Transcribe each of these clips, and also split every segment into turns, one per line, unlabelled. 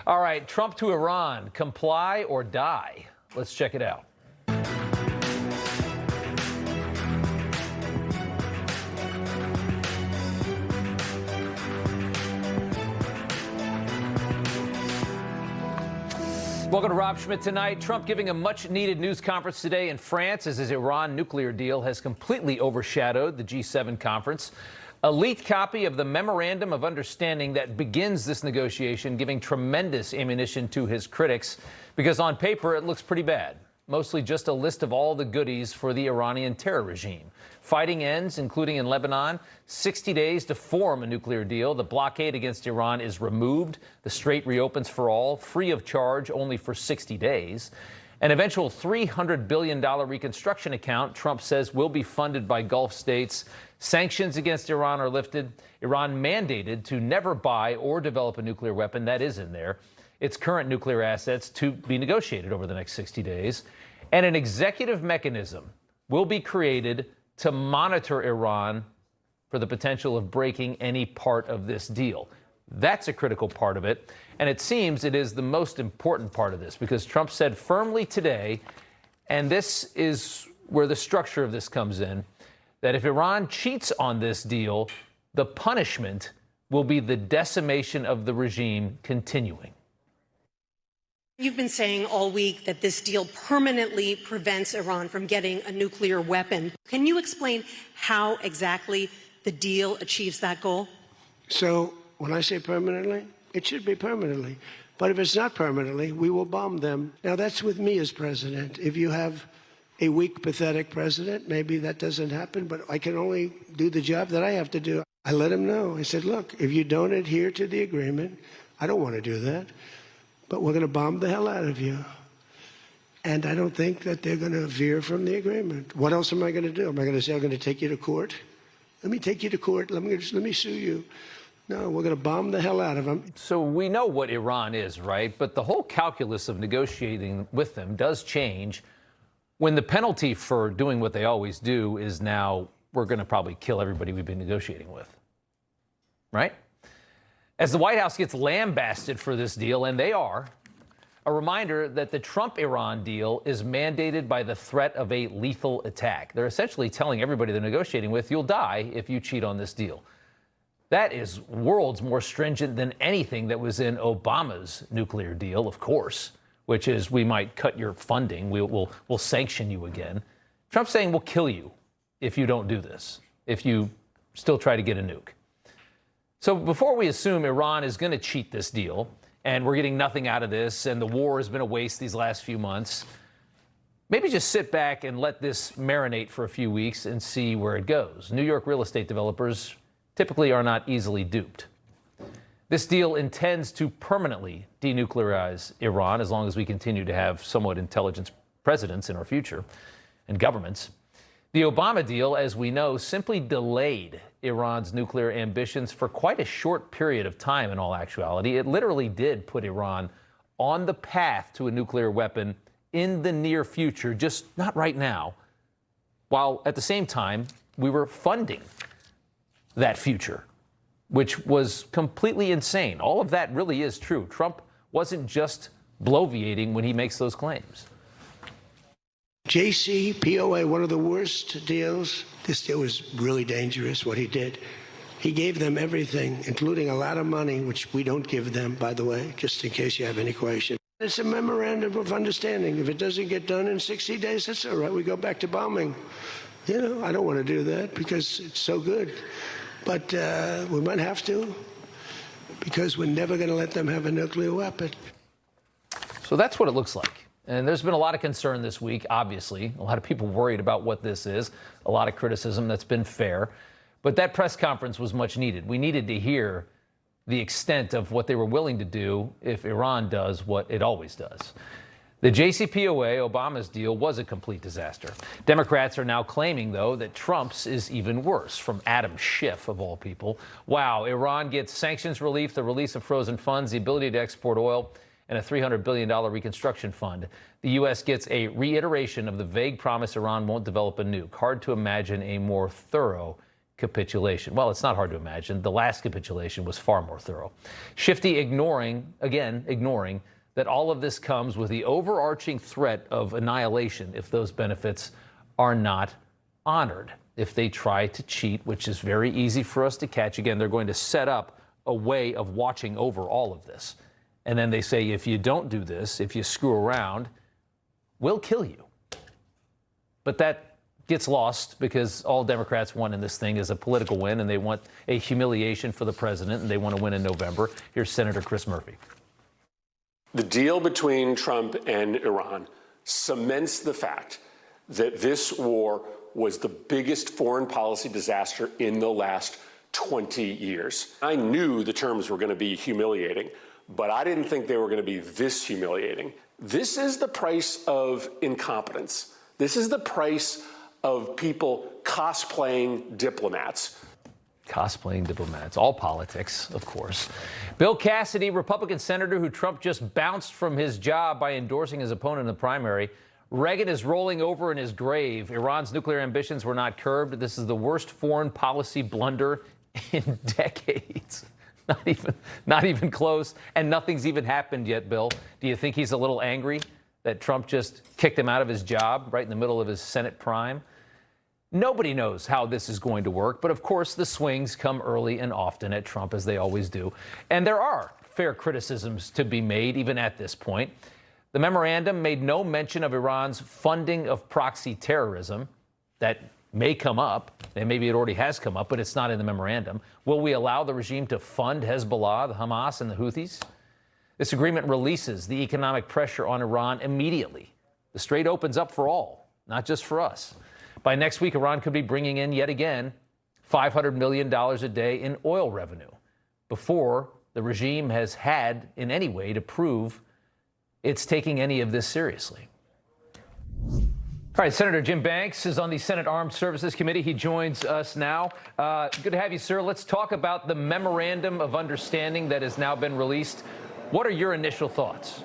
All right, Trump to Iran, comply or die? Let's check it out. Welcome to Rob Schmitt Tonight. Trump giving a much-needed news conference today in France as his Iran nuclear deal has completely overshadowed the G7 conference. A leaked copy of the Memorandum of Understanding that begins this negotiation, giving tremendous ammunition to his critics, because on paper it looks pretty bad. Mostly just a list of all the goodies for the Iranian terror regime. Fighting ends, including in Lebanon, 60 days to form a nuclear deal. The blockade against Iran is removed. The Strait reopens for all, free of charge, only for 60 days. An eventual $300 billion reconstruction account, Trump says, will be funded by Gulf states. Sanctions against Iran are lifted. Iran mandated to never buy or develop a nuclear weapon. That is in there. Its current nuclear assets to be negotiated over the next 60 days. And an executive mechanism will be created to monitor Iran for the potential of breaking any part of this deal. That's a critical part of it. And it seems it is the most important part of this, because Trump said firmly today, and this is where the structure of this comes in, that if Iran cheats on this deal, the punishment will be the decimation of the regime continuing.
You've been saying all week that this deal permanently prevents Iran from getting a nuclear weapon. Can you explain how exactly the deal achieves that goal?
So when I say permanently, it should be permanently. But if it's not permanently, we will bomb them. Now, that's with me as president. If you have a weak, pathetic president, maybe that doesn't happen, but I can only do the job that I have to do. I let him know. I said, look, if you don't adhere to the agreement, I don't want to do that, but we're going to bomb the hell out of you. And I don't think that they're going to veer from the agreement. What else am I going to do? Am I going to say I'm going to take you to court? Let me take you to court. Let me sue you. No, we're going to bomb the hell out of them.
So we know what Iran is, right? But the whole calculus of negotiating with them does change when the penalty for doing what they always do is now we're going to probably kill everybody we've been negotiating with, right? As the White House gets lambasted for this deal, and they are, a reminder that the Trump-Iran deal is mandated by the threat of a lethal attack. They're essentially telling everybody they're negotiating with, you'll die if you cheat on this deal. That is worlds more stringent than anything that was in Obama's nuclear deal, of course, which is we might cut your funding, we'll sanction you again. Trump's saying we'll kill you if you don't do this, if you still try to get a nuke. So before we assume Iran is going to cheat this deal and we're getting nothing out of this and the war has been a waste these last few months, maybe just sit back and let this marinate for a few weeks and see where it goes. New York real estate developers typically are not easily duped. This deal intends to permanently denuclearize Iran as long as we continue to have somewhat intelligent presidents in our future and governments. The Obama deal, as we know, simply delayed Iran's nuclear ambitions for quite a short period of time in all actuality. It literally did put Iran on the path to a nuclear weapon in the near future, just not right now, while at the same time we were funding that future, which was completely insane. All of that really is true. Trump wasn't just bloviating when he makes those claims.
JCPOA, one of the worst deals. This deal was really dangerous, what he did. He gave them everything, including a lot of money, which we don't give them, by the way, just in case you have any question. It's a memorandum of understanding. If it doesn't get done in 60 days, that's all right. We go back to bombing. You know, I don't want to do that because it's so good. But we might have to, because we're never going to let them have a nuclear weapon.
So that's what it looks like. And there's been a lot of concern this week, obviously. A lot of people worried about what this is. A lot of criticism that's been fair. But that press conference was much needed. We needed to hear the extent of what they were willing to do if Iran does what it always does. The JCPOA, Obama's deal, was a complete disaster. Democrats are now claiming, though, that Trump's is even worse, from Adam Schiff, of all people. Wow, Iran gets sanctions relief, the release of frozen funds, the ability to export oil, and a $300 billion reconstruction fund. The U.S. gets a reiteration of the vague promise Iran won't develop a nuke. Hard to imagine a more thorough capitulation. Well, it's not hard to imagine. The last capitulation was far more thorough. Shifty ignoring that all of this comes with the overarching threat of annihilation if those benefits are not honored. If they try to cheat, which is very easy for us to catch, again, they're going to set up a way of watching over all of this. And then they say, if you don't do this, if you screw around, we'll kill you. But that gets lost because all Democrats want in this thing is a political win, and they want a humiliation for the president, and they want to win in November. Here's Senator Chris Murphy.
The deal between Trump and Iran cements the fact that this war was the biggest foreign policy disaster in the last 20 years. I knew the terms were going to be humiliating, but I didn't think they were going to be this humiliating. This is the price of incompetence. This is the price of people cosplaying diplomats.
Cosplaying diplomats, all politics, of course. Bill Cassidy, Republican senator who Trump just bounced from his job by endorsing his opponent in the primary. Reagan is rolling over in his grave. Iran's nuclear ambitions were not curbed. This is the worst foreign policy blunder in decades. Not even close, and nothing's even happened yet, Bill. Do you think he's a little angry that Trump just kicked him out of his job right in the middle of his Senate prime? Nobody knows how this is going to work, but of course the swings come early and often at Trump, as they always do. And there are fair criticisms to be made, even at this point. The memorandum made no mention of Iran's funding of proxy terrorism. That may come up, and maybe it already has come up, but it's not in the memorandum. Will we allow the regime to fund Hezbollah, the Hamas, and the Houthis? This agreement releases the economic pressure on Iran immediately. The Strait opens up for all, not just for us. By next week, Iran could be bringing in, yet again, $500 million a day in oil revenue, before the regime has had in any way to prove it's taking any of this seriously. All right, Senator Jim Banks is on the Senate Armed Services Committee. He joins us now. Good to have you, sir. Let's talk about the Memorandum of Understanding that has now been released. What are your initial thoughts?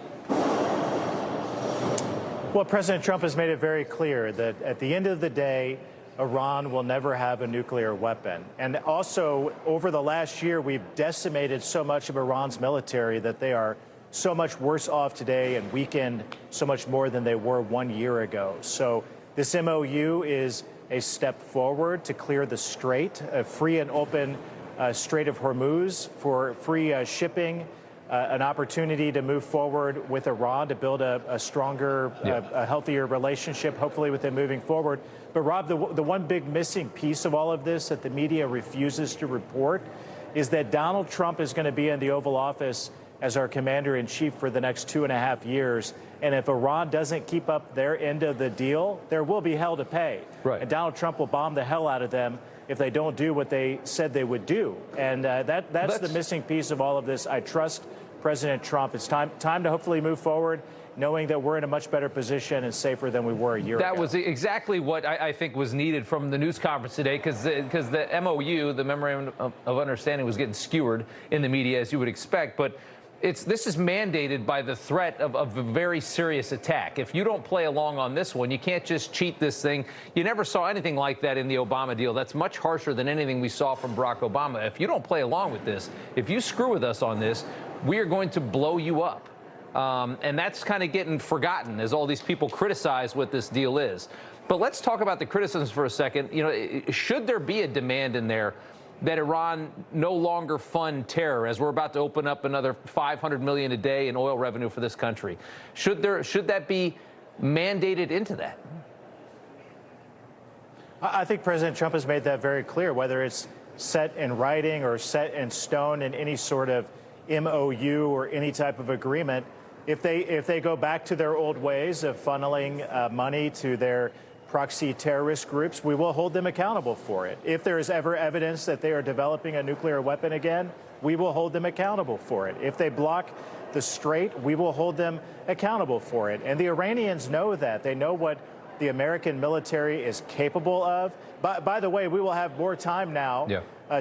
Well, President Trump has made it very clear that at the end of the day, Iran will never have a nuclear weapon. And also, over the last year, we've decimated so much of Iran's military that they are so much worse off today and weakened so much more than they were 1 year ago. So this MOU is a step forward to clear the Strait, a free and open Strait of Hormuz for free shipping, an opportunity to move forward with Iran to build a stronger, a healthier relationship, hopefully with them moving forward. But Rob, the one big missing piece of all of this that the media refuses to report is that Donald Trump is going to be in the Oval Office as our commander-in-chief for the next 2.5 years. And if Iran doesn't keep up their end of the deal, there will be hell to pay.
Right.
And Donald Trump will bomb the hell out of them if they don't do what they said they would do. And that's the missing piece of all of this. I trust President Trump. It's time to hopefully move forward, knowing that we're in a much better position and safer than we were a year ago.
That was exactly what I think was needed from the news conference today, because the MOU, the Memorandum of Understanding, was getting skewered in the media, as you would expect. But this is mandated by the threat of a very serious attack. If you don't play along on this one, you can't just cheat this thing. You never saw anything like that in the Obama deal. That's much harsher than anything we saw from Barack Obama. If you don't play along with this, if you screw with us on this, we are going to blow you up. And that's kind of getting forgotten as all these people criticize what this deal is. But let's talk about the criticisms for a second. You know, should there be a demand in there that Iran no longer fund terror, as we're about to open up another $500 million a day in oil revenue for this country? Should that be mandated into that?
I think President Trump has made that very clear, whether it's set in writing or set in stone in any sort of MOU or any type of agreement. If they go back to their old ways of funneling money to their proxy terrorist groups, we will hold them accountable for it. If there is ever evidence that they are developing a nuclear weapon again, we will hold them accountable for it. If they block the Strait, we will hold them accountable for it. And the Iranians know that. They know what the American military is capable of. By the way, we will have more time now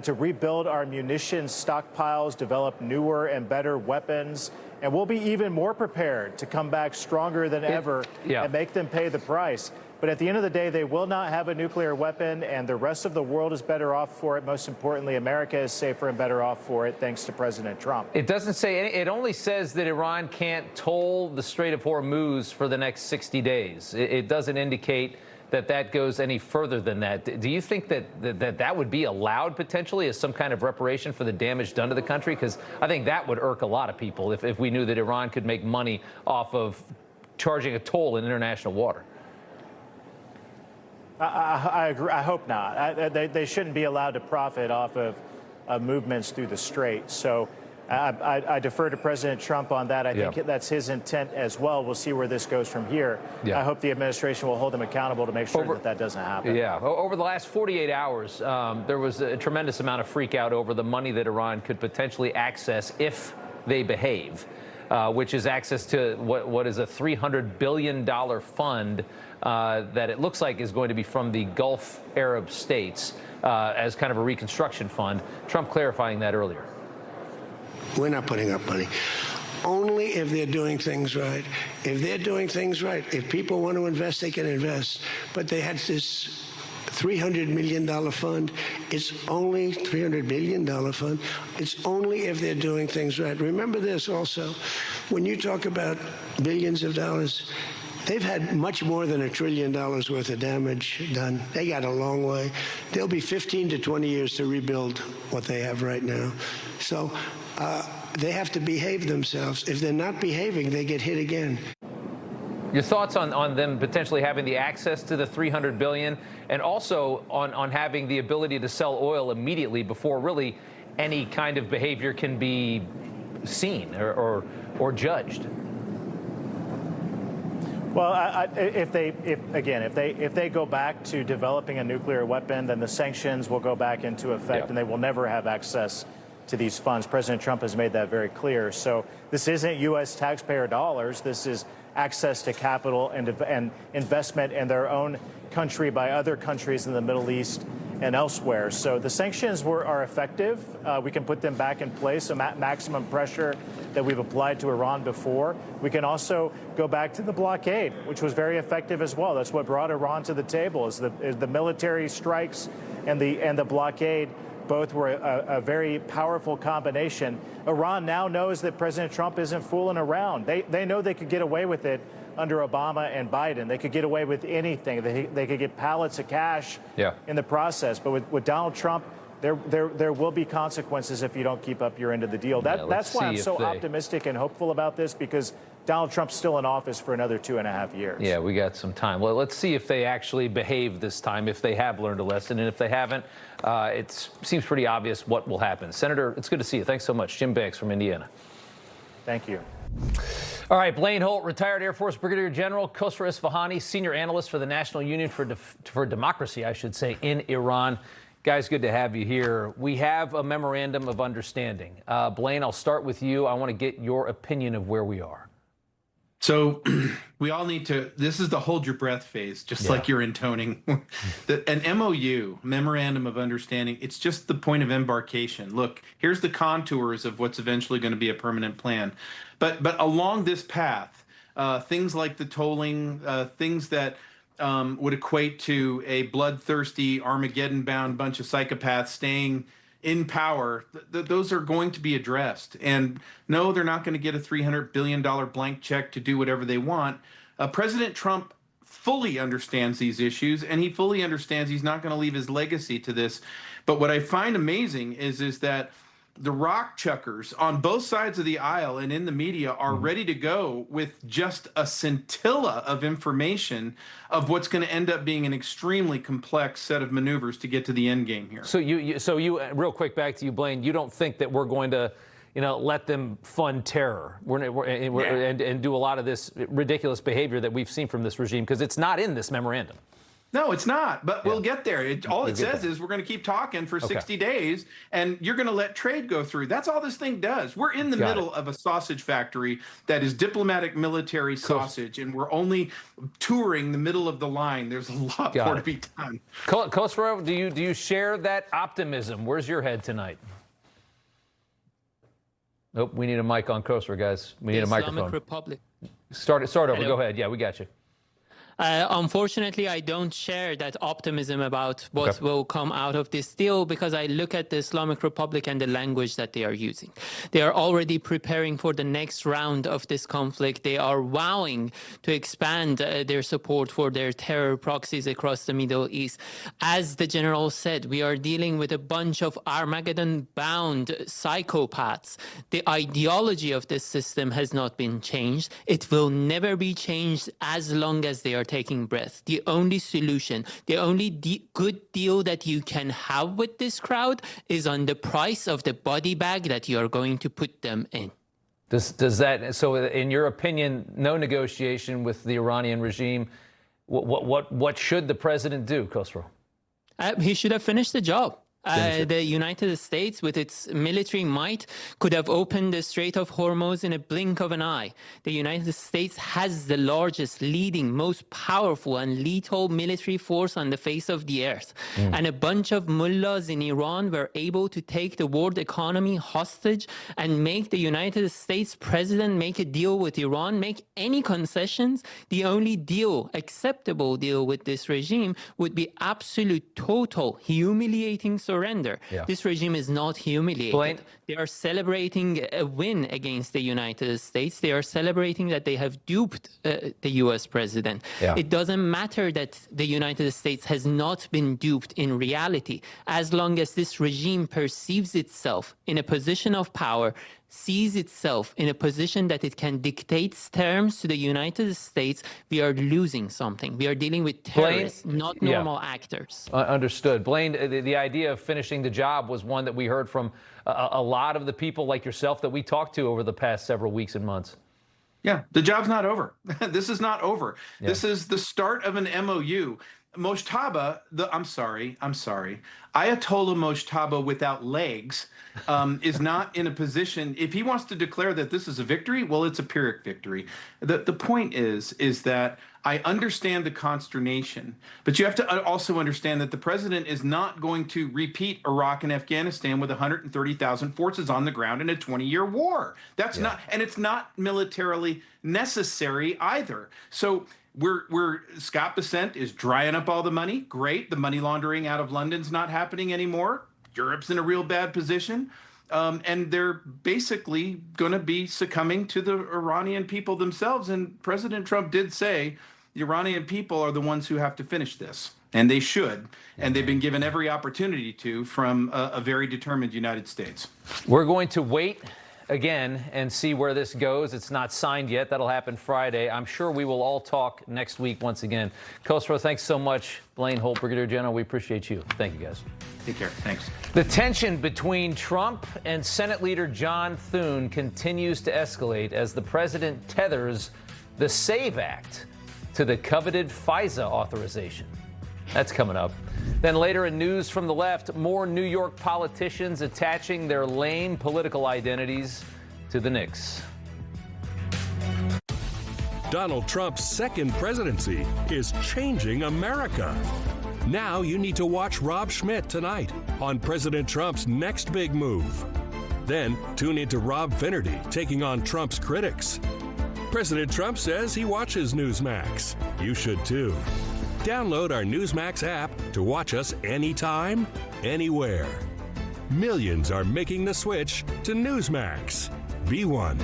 to rebuild our munitions stockpiles, develop newer and better weapons, and we'll be even more prepared to come back stronger than ever and make them pay the price. But at the end of the day, they will not have a nuclear weapon, and the rest of the world is better off for it. Most importantly, America is safer and better off for it, thanks to President Trump.
It doesn't say any, it only says that Iran can't toll the Strait of Hormuz for the next 60 days. It doesn't indicate that that goes any further than that. Do you think that would be allowed potentially as some kind of reparation for the damage done to the country? Because I think that would irk a lot of people if we knew that Iran could make money off of charging a toll in international water.
I agree. I hope not. They shouldn't be allowed to profit off of movements through the Strait. So I defer to President Trump on that. I think that's his intent as well. We'll see where this goes from here. I hope the administration will hold him accountable to make sure that doesn't happen.
Over the last 48 hours, there was a tremendous amount of freak out over the money that Iran could potentially access if they behave, which is access to what is a $300 billion fund that it looks like is going to be from the Gulf Arab states as kind of a reconstruction fund. Trump clarifying that earlier.
We're not putting up money. Only if they're doing things right. If they're doing things right, if people want to invest, they can invest. But they had this $300 million fund. It's only $300 billion fund. It's only if they're doing things right. Remember this also. When you talk about billions of dollars, they've had much more than $1 trillion worth of damage done. They got a long way. There'll be 15 to 20 years to rebuild what they have right now. So they have to behave themselves. If they're not behaving, they get hit again.
Your thoughts on them potentially having the access to the $300 billion and also on having the ability to sell oil immediately before really any kind of behavior can be seen or judged?
Well, if they go back to developing a nuclear weapon, then the sanctions will go back into effect, and they will never have access to these funds. President Trump has made that very clear. So this isn't U.S. taxpayer dollars. This is access to capital and investment in their own country by other countries in the Middle East and elsewhere. So the sanctions are effective. We can put them back in place, so maximum pressure that we've applied to Iran before. We can also go back to the blockade, which was very effective as well. That's what brought Iran to the table, is the military strikes and the blockade. Both were a very powerful combination. Iran now knows that President Trump isn't fooling around. They know they could get away with it under Obama and Biden. They could get away with anything. They could get pallets of cash in the process. But with Donald Trump, there will be consequences if you don't keep up your end of the deal. That's why I'm so optimistic and hopeful about this, because Donald Trump's still in office for another 2.5 years.
Yeah, we got some time. Well, let's see if they actually behave this time, if they have learned a lesson. And if they haven't, it seems pretty obvious what will happen. Senator, it's good to see you. Thanks so much. Jim Banks from Indiana.
Thank you.
All right, Blaine Holt, retired Air Force Brigadier General, Khosro Isfahani, senior analyst for the National Union for Democracy, I should say, in Iran. Guys, good to have you here. We have a memorandum of understanding. Blaine, I'll start with you. I want to get your opinion of where we are.
So we all need to, this is the hold your breath phase, just like you're intoning. An MOU, Memorandum of Understanding, it's just the point of embarkation. Look, here's the contours of what's eventually going to be a permanent plan. But along this path, things like the tolling, things that would equate to a bloodthirsty, Armageddon-bound bunch of psychopaths staying in power, those are going to be addressed. And no, they're not going to get a $300 billion blank check to do whatever they want. President Trump fully understands these issues, and he fully understands he's not going to leave his legacy to this. But what I find amazing is that the rock chuckers on both sides of the aisle and in the media are ready to go with just a scintilla of information of what's going to end up being an extremely complex set of maneuvers to get to the end game here.
So you real quick, back to you, Blaine. You don't think that we're going to, let them fund terror and do a lot of this ridiculous behavior that we've seen from this regime, because it's not in this memorandum.
No, it's not, but we'll get there. All it says is we're going to keep talking for 60 days, and you're going to let trade go through. That's all this thing does. We're in the middle of a sausage factory that is diplomatic military sausage, and we're only touring the middle of the line. There's a lot more to be done.
Khosro, do you share that optimism? Where's your head tonight? Nope, we need a mic on Khosro, guys. We need a microphone.
Islamic Republic.
Start over.
Hello.
Go ahead. Yeah, we got you.
Unfortunately, I don't share that optimism about what will come out of this deal because I look at the Islamic Republic and the language that they are using. They are already preparing for the next round of this conflict. They are vowing to expand their support for their terror proxies across the Middle East. As the general said, we are dealing with a bunch of Armageddon-bound psychopaths. The ideology of this system has not been changed. It will never be changed as long as they are taking breath. The only solution, the only good deal that you can have with this crowd is on the price of the body bag that you are going to put them in.
Does that, so in your opinion, no negotiation with the Iranian regime? What should the president do, Khosro?
He should have finished the job. The United States, with its military might, could have opened the Strait of Hormuz in a blink of an eye. The United States has the largest, leading, most powerful and lethal military force on the face of the earth. And a bunch of mullahs in Iran were able to take the world economy hostage and make the United States president make a deal with Iran, make any concessions. The only deal, acceptable deal with this regime would be absolute, total, humiliating surrender. This regime is not humiliated.
Blaine?
They are celebrating a win against the United States. They are celebrating that they have duped the U.S. president. It doesn't matter that the United States has not been duped in reality. As long as this regime perceives itself in a position of power, sees itself in a position that it can dictate terms to the United States, we are losing something. We are dealing with terrorists, not normal actors.
Understood. Blaine, the idea of finishing the job was one that we heard from a lot of the people like yourself that we talked to over the past several weeks and months.
Yeah, the job's not over. This is not over. This is the start of an MOU. Mojtaba, I'm sorry, Ayatollah Mojtaba without legs is not in a position, if he wants to declare that this is a victory, well, it's a Pyrrhic victory. The point is that I understand the consternation, but you have to also understand that the president is not going to repeat Iraq and Afghanistan with 130,000 forces on the ground in a 20-year war. That's not, and it's not militarily necessary either. So Scott Bessent is drying up all the money. Great. The money laundering out of London's not happening anymore. Europe's in a real bad position. And they're basically going to be succumbing to the Iranian people themselves. And President Trump did say the Iranian people are the ones who have to finish this. And they should. And they've been given every opportunity to from a very determined United States.
We're going to wait again and see where this goes. It's not signed yet. That'll happen Friday. I'm sure we will all talk next week once again. Khosro, thanks so much. Blaine Holt, Brigadier General, we appreciate you. Thank you, guys.
Take care. Thanks.
The tension between Trump and Senate Leader John Thune continues to escalate as the president tethers the SAVE Act to the coveted FISA authorization. That's coming up. Then later in news from the left, more New York politicians attaching their lame political identities to the Knicks.
Donald Trump's second presidency is changing America. Now you need to watch Rob Schmitt Tonight on President Trump's next big move. Then tune into Rob Finnerty taking on Trump's critics. President Trump says he watches Newsmax. You should too. Download our Newsmax app to watch us anytime, anywhere. Millions are making the switch to Newsmax. Be one.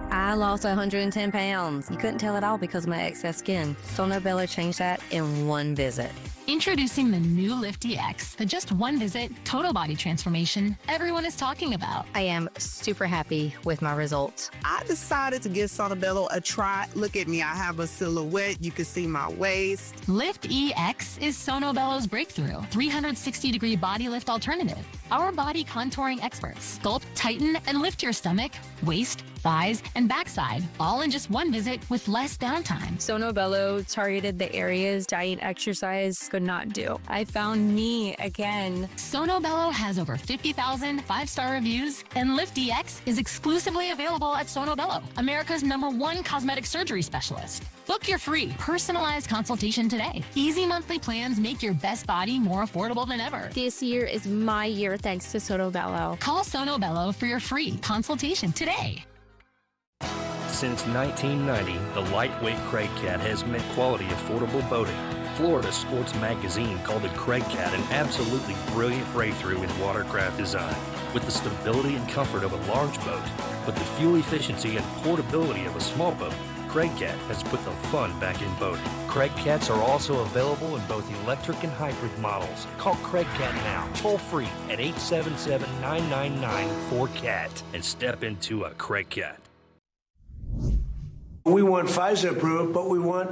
I lost 110 pounds. You couldn't tell at all because of my excess skin. Sono Bello changed that in one visit.
Introducing the new Lift EX, the just one visit, total body transformation everyone is talking about.
I am super happy with my results.
I decided to give Sono Bello a try. Look at me, I have a silhouette. You can see my waist.
Lift EX is Sono Bello's breakthrough 360-degree body lift alternative. Our body contouring experts sculpt, tighten, and lift your stomach, waist, thighs, and backside, all in just one visit with less downtime.
Sono Bello targeted the areas diet exercise could not do. I found me again.
Sono Bello has over 50,000 five-star reviews, and Lift DX is exclusively available at Sono Bello, America's #1 cosmetic surgery specialist. Book your free, personalized consultation today. Easy monthly plans make your best body more affordable than ever.
This year is my year thanks to Sono Bello.
Call Sono Bello for your free consultation today.
Since 1990, the lightweight Craig Cat has meant quality, affordable boating. Florida Sports Magazine called the Craig Cat an absolutely brilliant breakthrough in watercraft design. With the stability and comfort of a large boat, but the fuel efficiency and portability of a small boat, Craig Cat has put the fun back in boating. Craig Cats are also available in both electric and hybrid models. Call Craig Cat now, toll free at 877-999-4CAT and step into a Craig Cat.
We want FISA approved, but we want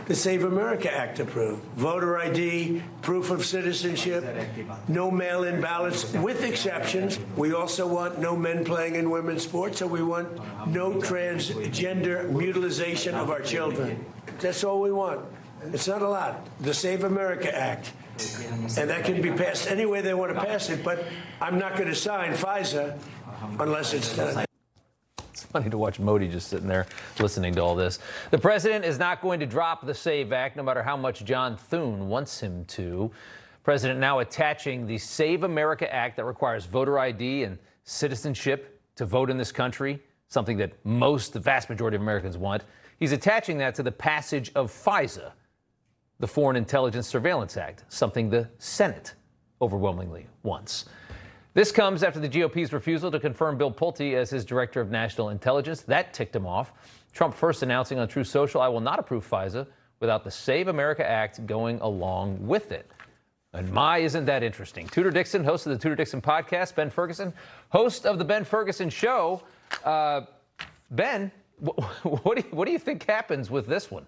the Save America Act approved. Voter ID, proof of citizenship, no mail-in ballots with exceptions. We also want no men playing in women's sports, and we want no transgender mutilization of our children. That's all we want. It's not a lot. The Save America Act. And that can be passed any way they want to pass it, but I'm not going to sign FISA unless it's done.
It's funny to watch Modi just sitting there listening to all this. The president is not going to drop the SAVE Act, no matter how much John Thune wants him to. President now attaching the Save America Act that requires voter ID and citizenship to vote in this country, something that the vast majority of Americans want. He's attaching that to the passage of FISA, the Foreign Intelligence Surveillance Act, something the Senate overwhelmingly wants. This comes after the GOP's refusal to confirm Bill Pulte as his director of national intelligence. That ticked him off. Trump first announcing on Truth Social, "I will not approve FISA without the Save America Act going along with it." And my, isn't that interesting? Tudor Dixon, host of the Tudor Dixon podcast, Ben Ferguson, host of the Ben Ferguson Show. Ben, what do you think happens with this one?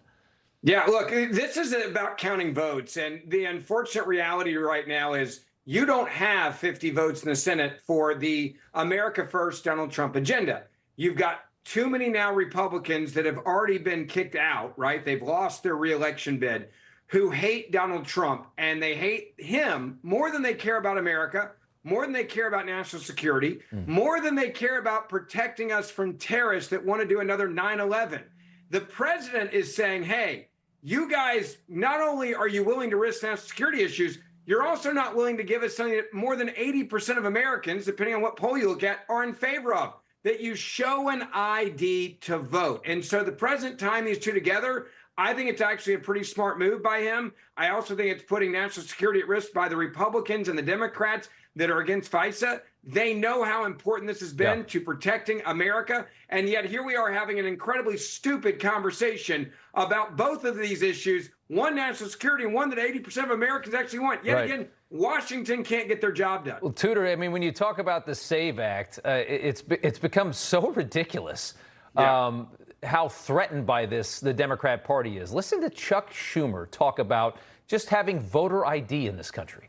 Yeah, look, this is about counting votes. And the unfortunate reality right now is you don't have 50 votes in the Senate for the America First Donald Trump agenda. You've got too many now Republicans that have already been kicked out, right? They've lost their reelection bid, who hate Donald Trump, and they hate him more than they care about America, more than they care about national security, more than they care about protecting us from terrorists that want to do another 9/11. The president is saying, hey, you guys, not only are you willing to risk national security issues, you're also not willing to give us something that more than 80% of Americans, depending on what poll you look at, are in favor of, that you show an ID to vote. And so the president tying these two together, I think it's actually a pretty smart move by him. I also think it's putting national security at risk by the Republicans and the Democrats that are against FISA. They know how important this has been to protecting America. And yet here we are having an incredibly stupid conversation about both of these issues, one national security and one that 80% of Americans actually want. Yet again, Washington can't get their job done.
Well, Tudor, I mean, when you talk about the SAVE Act, it's become so ridiculous how threatened by this the Democrat Party is. Listen to Chuck Schumer talk about just having voter ID in this country.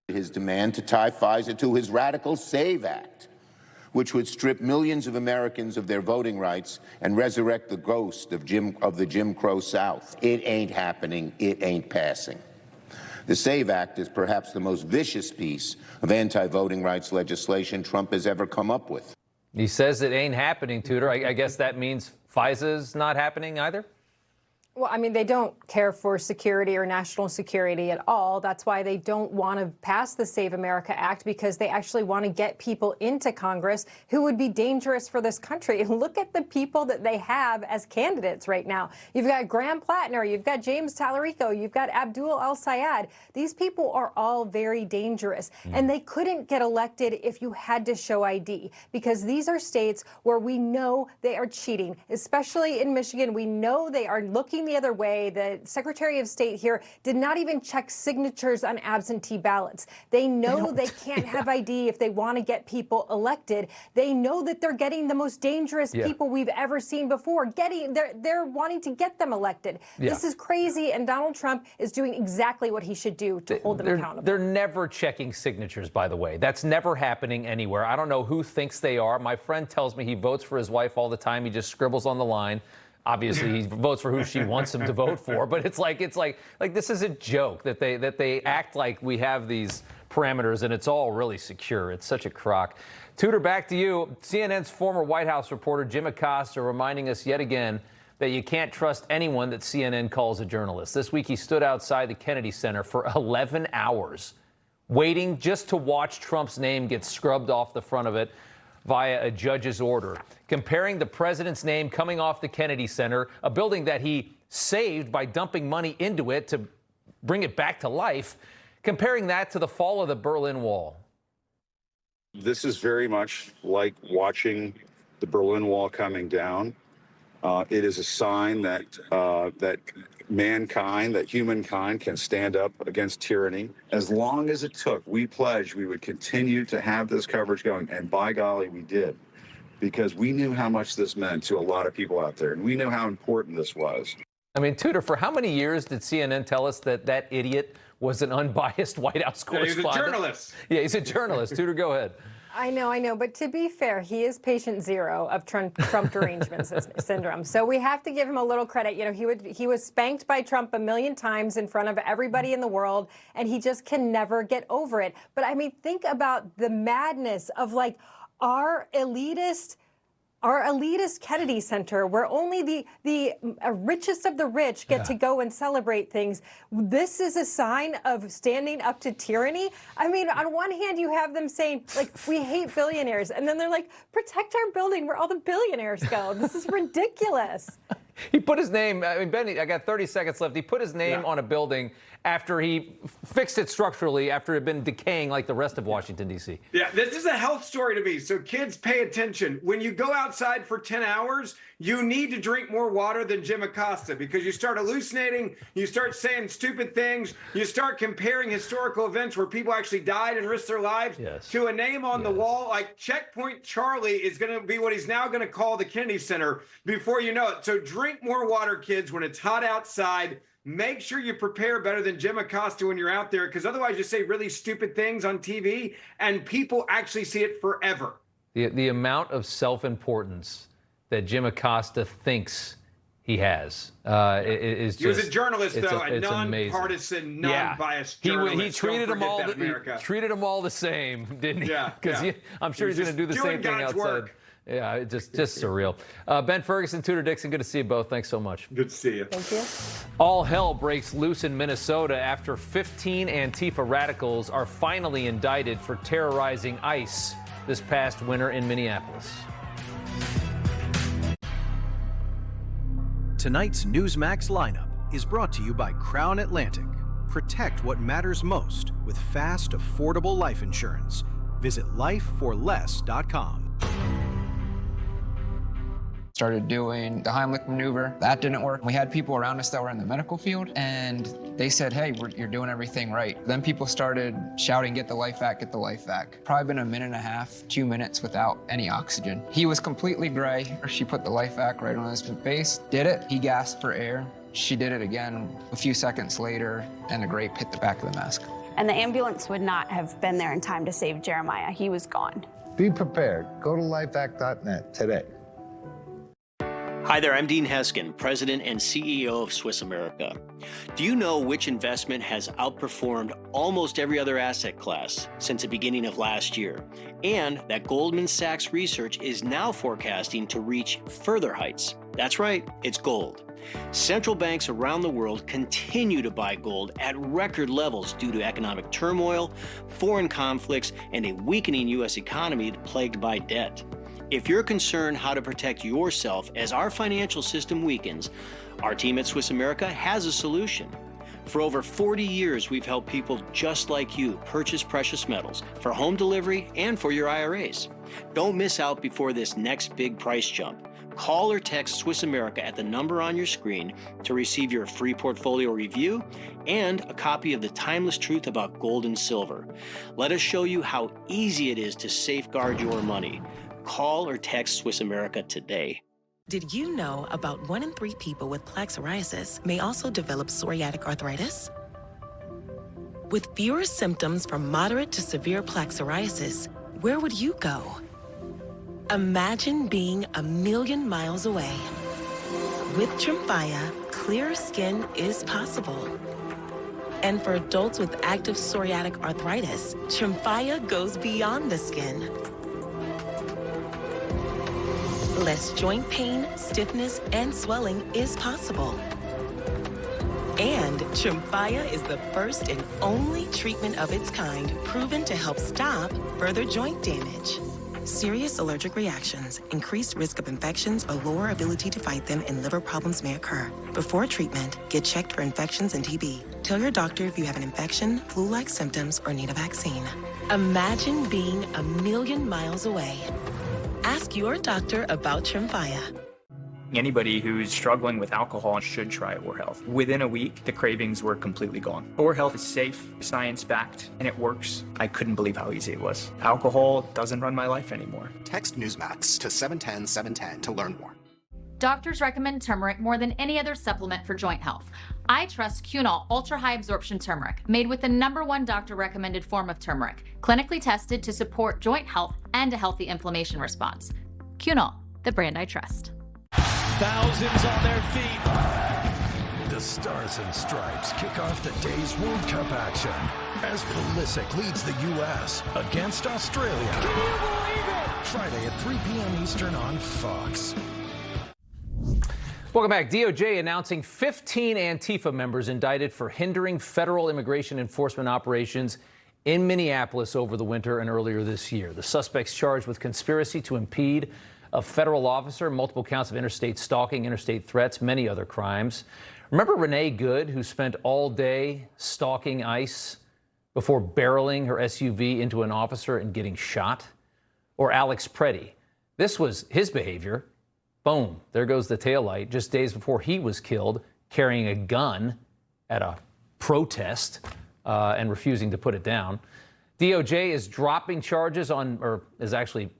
His demand to tie FISA to his radical SAVE Act, which would strip millions of Americans of their voting rights and resurrect the ghost of the Jim Crow South. It ain't happening. It ain't passing. The SAVE Act is perhaps the most vicious piece of anti-voting rights legislation Trump has ever come up with.
He says it ain't happening, Tudor. I guess that means FISA's not happening either?
Well, I mean, they don't care for security or national security at all. That's why they don't want to pass the Save America Act, because they actually want to get people into Congress who would be dangerous for this country. Look at the people that they have as candidates right now. You've got Graham Plattner, you've got James Tallarico, you've got Abdul El-Sayed. These people are all very dangerous, and they couldn't get elected if you had to show ID, because these are states where we know they are cheating, especially in Michigan. We know they are looking looking the other way. The Secretary of State here did not even check signatures on absentee ballots. They know they can't have ID if they want to get people elected. They know that they're getting the most dangerous people we've ever seen before. They're wanting to get them elected. This is crazy, and Donald Trump is doing exactly what he should do to hold them accountable.
They're never checking signatures, by the way. That's never happening anywhere. I don't know who thinks they are. My friend tells me he votes for his wife all the time. He just scribbles on the line. Obviously, he votes for who she wants him to vote for. But it's like this is a joke that they act like we have these parameters and it's all really secure. It's such a crock. Tudor, back to you. CNN's former White House reporter Jim Acosta reminding us yet again that you can't trust anyone that CNN calls a journalist. This week, he stood outside the Kennedy Center for 11 hours, waiting just to watch Trump's name get scrubbed off the front of it via a judge's order, comparing the president's name coming off the Kennedy Center, a building that he saved by dumping money into it to bring it back to life, comparing that to the fall of the Berlin Wall.
This is very much like watching the Berlin Wall coming down. It is a sign that mankind, that humankind can stand up against tyranny. As long as it took, we pledged we would continue to have this coverage going, and by golly, we did, because we knew how much this meant to a lot of people out there, and we knew how important this was.
I mean, Tudor, for how many years did CNN tell us that idiot was an unbiased White House correspondent?
He's a journalist.
Yeah, he's a journalist. Tudor, go ahead.
I know. But to be fair, he is patient zero of Trump derangement syndrome. So we have to give him a little credit. You know, he was spanked by Trump a million times in front of everybody in the world, and he just can never get over it. But I mean, think about the madness of like our elitist Kennedy Center, where only the richest of the rich get to go and celebrate things. This is a sign of standing up to tyranny. I mean, on one hand, you have them saying, like, we hate billionaires. And then they're like, protect our building where all the billionaires go. This is ridiculous.
He put his name, I mean, Benny, I got 30 seconds left. He put his name on a building after he fixed it structurally, after it had been decaying like the rest of Washington, D.C.
Yeah, this is a health story to me. So kids, pay attention. When you go outside for 10 hours, you need to drink more water than Jim Acosta, because you start hallucinating, you start saying stupid things, you start comparing historical events where people actually died and risked their lives to a name on the wall. Like Checkpoint Charlie is going to be what he's now going to call the Kennedy Center before you know it. So drink more water, kids, when it's hot outside. Make sure you prepare better than Jim Acosta when you're out there, because otherwise you say really stupid things on TV and people actually see it forever.
The amount of self-importance that Jim Acosta thinks he has is just...
He was a journalist, though, a
non-partisan,
nonpartisan, non-biased journalist.
He treated them all the same, didn't he?
Yeah.
Because I'm sure he's going to do the same thing outside. Work. Yeah, just surreal. Ben Ferguson, Tudor Dixon, good to see you both. Thanks so much.
Good to see you.
Thank you.
All hell breaks loose in Minnesota after 15 Antifa radicals are finally indicted for terrorizing ICE this past winter in Minneapolis.
Tonight's Newsmax lineup is brought to you by Crown Atlantic. Protect what matters most with fast, affordable life insurance. Visit lifeforless.com.
Started doing the Heimlich maneuver. That didn't work. We had people around us that were in the medical field, and they said, hey, you're doing everything right. Then people started shouting, get the life back, get the life back. Probably been a minute and a half, 2 minutes without any oxygen. He was completely gray. She put the life back right on his face, did it. He gasped for air. She did it again a few seconds later, and the grape hit the back of the mask.
And the ambulance would not have been there in time to save Jeremiah. He was gone.
Be prepared. Go to lifeback.net today.
Hi there, I'm Dean Heskin, President and CEO of Swiss America. Do you know which investment has outperformed almost every other asset class since the beginning of last year? And that Goldman Sachs research is now forecasting to reach further heights. That's right, it's gold. Central banks around the world continue to buy gold at record levels due to economic turmoil, foreign conflicts, and a weakening U.S. economy plagued by debt. If you're concerned how to protect yourself as our financial system weakens, our team at Swiss America has a solution. For over 40 years, we've helped people just like you purchase precious metals for home delivery and for your IRAs. Don't miss out before this next big price jump. Call or text Swiss America at the number on your screen to receive your free portfolio review and a copy of The Timeless Truth About Gold and Silver. Let us show you how easy it is to safeguard your money. Call or text Swiss America today.
Did you know about 1 in 3 people with plaque psoriasis may also develop psoriatic arthritis? With fewer symptoms from moderate to severe plaque psoriasis, where would you go? Imagine being a million miles away. With Tremfya, clearer skin is possible. And for adults with active psoriatic arthritis, Tremfya goes beyond the skin. Less joint pain, stiffness, and swelling is possible. And Tremfya is the first and only treatment of its kind proven to help stop further joint damage. Serious allergic reactions, increased risk of infections, or lower ability to fight them, and liver problems may occur. Before treatment, get checked for infections and TB. Tell your doctor if you have an infection, flu-like symptoms, or need a vaccine. Imagine being a million miles away. Ask your doctor about Tremfya.
Anybody who's struggling with alcohol should try Or Health. Within a week, the cravings were completely gone. Or Health is safe, science-backed, and it works. I couldn't believe how easy it was. Alcohol doesn't run my life anymore.
Text Newsmax to 710-710 to learn more.
Doctors recommend turmeric more than any other supplement for joint health. I trust Cunol Ultra High Absorption Turmeric, made with the #1 doctor-recommended form of turmeric, clinically tested to support joint health and a healthy inflammation response. Cunol, the brand I trust.
Thousands on their feet. The Stars and Stripes kick off the day's World Cup action as Pulisic leads the U.S. against Australia. Can you believe it? Friday at 3 p.m. Eastern on Fox.
Welcome back. DOJ announcing 15 Antifa members indicted for hindering federal immigration enforcement operations in Minneapolis over the winter and earlier this year. The suspects charged with conspiracy to impede a federal officer, multiple counts of interstate stalking, interstate threats, many other crimes. Remember Renee Good, who spent all day stalking ICE before barreling her SUV into an officer and getting shot? Or Alex Preddy. This was his behavior. Boom, there goes the taillight just days before he was killed carrying a gun at a protest and refusing to put it down. DOJ is dropping charges on, or is actually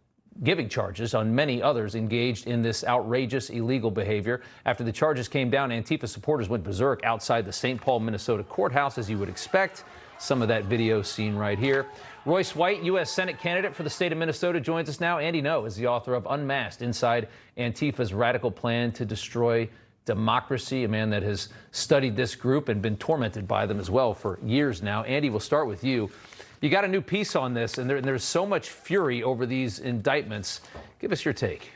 giving charges on many others engaged in this outrageous illegal behavior. After the charges came down, Antifa supporters went berserk outside the St. Paul, Minnesota courthouse, as you would expect. Some of that video seen right here. Royce White, U.S. Senate candidate for the state of Minnesota, joins us now. Andy Ngo is the author of Unmasked, Inside Antifa's Radical Plan to Destroy Democracy, a man that has studied this group and been tormented by them as well for years now. Andy, we'll start with you. You got a new piece on this, and there's so much fury over these indictments. Give us your take.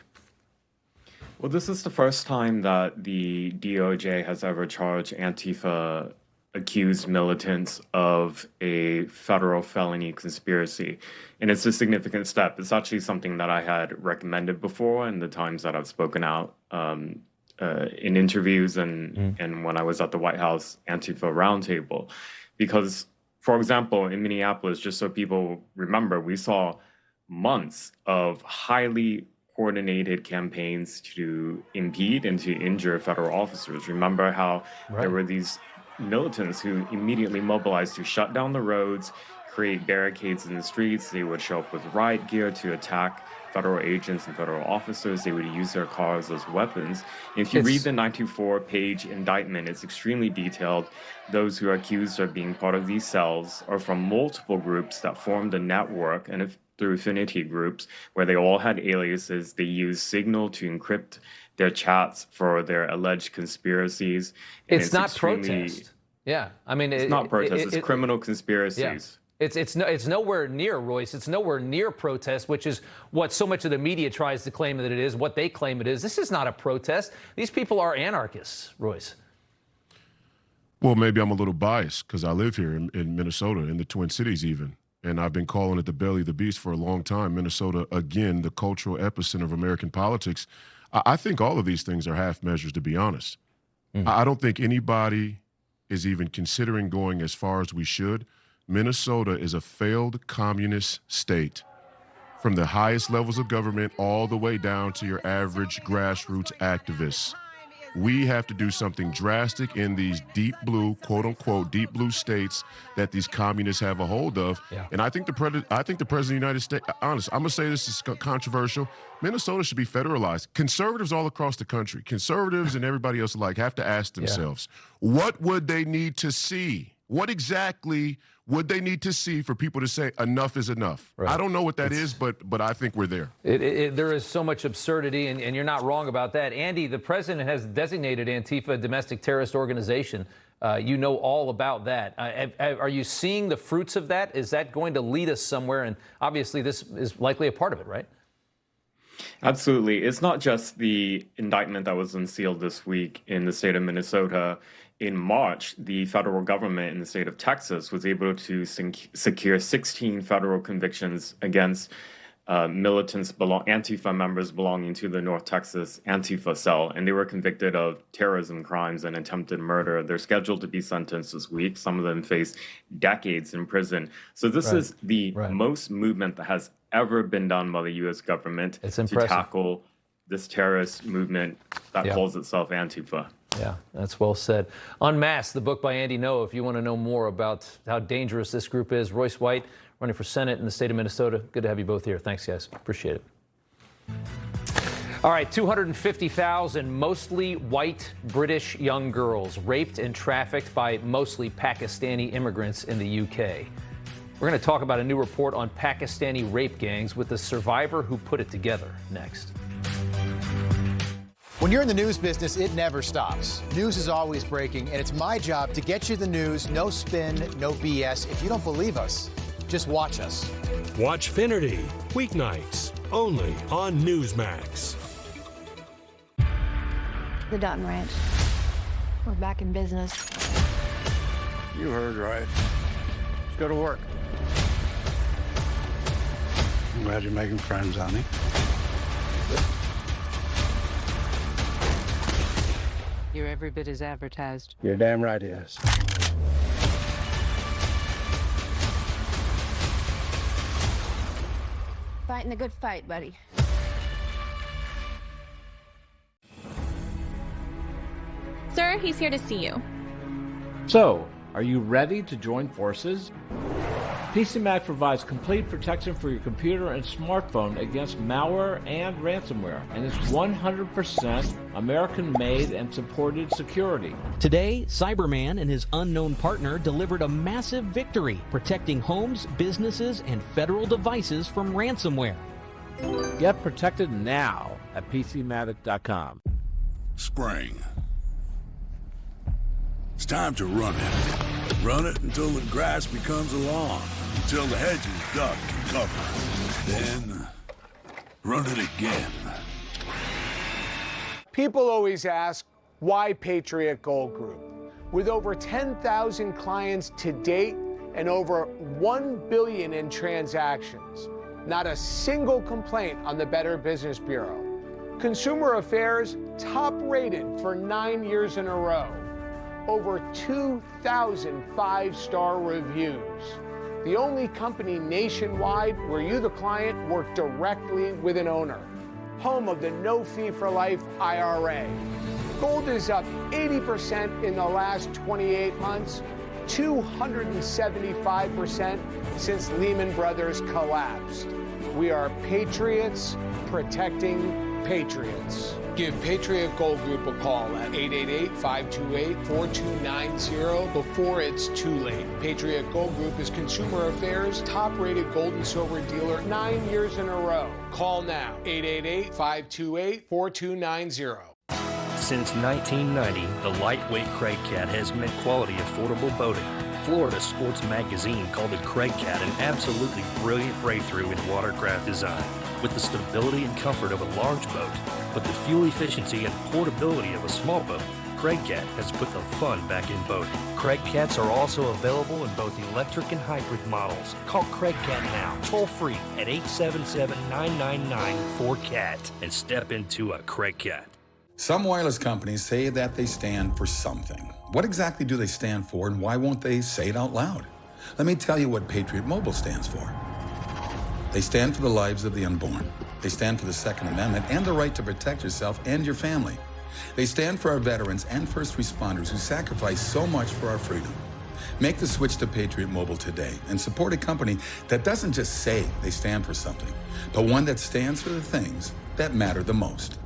Well, this is the first time that the DOJ has ever charged Antifa accused militants of a federal felony conspiracy. And it's a significant step. It's actually something that I had recommended before in the times that I've spoken out in interviews and when I was at the White House Antifa Roundtable. Because, for example, in Minneapolis, just so people remember, we saw months of highly coordinated campaigns to impede and to injure federal officers. Remember how there were these militants who immediately mobilized to shut down the roads, create barricades in the streets. They would show up with riot gear to attack federal agents and federal officers. They would use their cars as weapons. If you read the 94-page indictment, it's extremely detailed. Those who are accused of being part of these cells are from multiple groups that formed a network, and through affinity groups, where they all had aliases. They used Signal to encrypt their chats for their alleged conspiracies.
It's not protest. Yeah, I mean,
it's not protest. It's criminal conspiracies.
Yeah. It's nowhere near, Royce. It's nowhere near protest, which is what so much of the media tries to claim that it is, what they claim it is. This is not a protest. These people are anarchists, Royce.
Well, maybe I'm a little biased because I live here in Minnesota, in the Twin Cities even. And I've been calling it the belly of the beast for a long time. Minnesota, again, the cultural epicenter of American politics. I think all of these things are half measures, to be honest. I don't think anybody is even considering going as far as we should, Minnesota is a failed communist state. From the highest levels of government all the way down to your average grassroots activists. We have to do something drastic in these deep blue, quote unquote, deep blue states that these communists have a hold of. Yeah. And I think the president of the United States, honest, I'm gonna say this is controversial. Minnesota should be federalized. Conservatives all across the country, conservatives and everybody else alike, have to ask themselves, what would they need to see? What exactly would they need to see for people to say enough is enough? Right. I don't know what that is, but I think we're there.
There is so much absurdity, and you're not wrong about that. Andy, the president has designated Antifa a domestic terrorist organization. You know all about that. Are you seeing the fruits of that? Is that going to lead us somewhere? And obviously this is likely a part of it, right?
Absolutely. It's not just the indictment that was unsealed this week in the state of Minnesota. In March, the federal government in the state of Texas was able to secure 16 federal convictions against Antifa members belonging to the North Texas Antifa cell, and they were convicted of terrorism crimes and attempted murder. They're scheduled to be sentenced this week. Some of them face decades in prison. So this is the most movement that has ever been done by the U.S. government to tackle this terrorist movement that calls itself Antifa.
Yeah, that's well said. Unmasked, the book by Andy Ngo, if you want to know more about how dangerous this group is. Royce White, running for Senate in the state of Minnesota. Good to have you both here. Thanks, guys. Appreciate it. All right, 250,000 mostly white British young girls raped and trafficked by mostly Pakistani immigrants in the UK. We're going to talk about a new report on Pakistani rape gangs with the survivor who put it together next.
When you're in the news business, it never stops. News is always breaking, and it's my job to get you the news, no spin, no BS. If you don't believe us, just watch us.
Watch Finnerty, weeknights, only on Newsmax.
The Dutton Ranch. We're back in business.
You heard right. Let's go to work. I'm glad you're making friends, honey.
You're every bit as advertised.
You're damn right he is.
Fighting a good fight, buddy.
Sir, he's here to see you.
So, are you ready to join forces? PCMag provides complete protection for your computer and smartphone against malware and ransomware, and it's 100% American-made and supported security.
Today, Cyberman and his unknown partner delivered a massive victory, protecting homes, businesses, and federal devices from ransomware.
Get protected now at PCmatic.com.
Spring. It's time to run it. Run it until the grass becomes a lawn, until the hedges duck and cover. Then, run it again.
People always ask, why Patriot Gold Group? With over 10,000 clients to date and over $1 billion in transactions, not a single complaint on the Better Business Bureau. Consumer Affairs top rated for 9 years in a row. Over 2,000 five-star reviews. The only company nationwide where you, the client, work directly with an owner. Home of the no fee for life IRA. Gold is up 80% in the last 28 months, 275% since Lehman Brothers collapsed. We are patriots protecting patriots. Give Patriot Gold Group a call at 888-528-4290 before it's too late. Patriot Gold Group is Consumer Affairs' top-rated gold and silver dealer 9 years in a row. Call now, 888-528-4290.
Since 1990, the lightweight Craig Cat has meant quality, affordable boating. Florida Sports Magazine called the Craig Cat an absolutely brilliant breakthrough in watercraft design, with the stability and comfort of a large boat, but the fuel efficiency and portability of a small boat. Craig Cat has put the fun back in boating. Craig Cats are also available in both electric and hybrid models. Call Craig Cat now, toll free at 877-999-4CAT, and step into a Craig Cat.
Some wireless companies say that they stand for something. What exactly do they stand for, and why won't they say it out loud? Let me tell you what Patriot Mobile stands for. They stand for the lives of the unborn. They stand for the Second Amendment and the right to protect yourself and your family. They stand for our veterans and first responders who sacrifice so much for our freedom. Make the switch to Patriot Mobile today and support a company that doesn't just say they stand for something, but one that stands for the things that matter the most.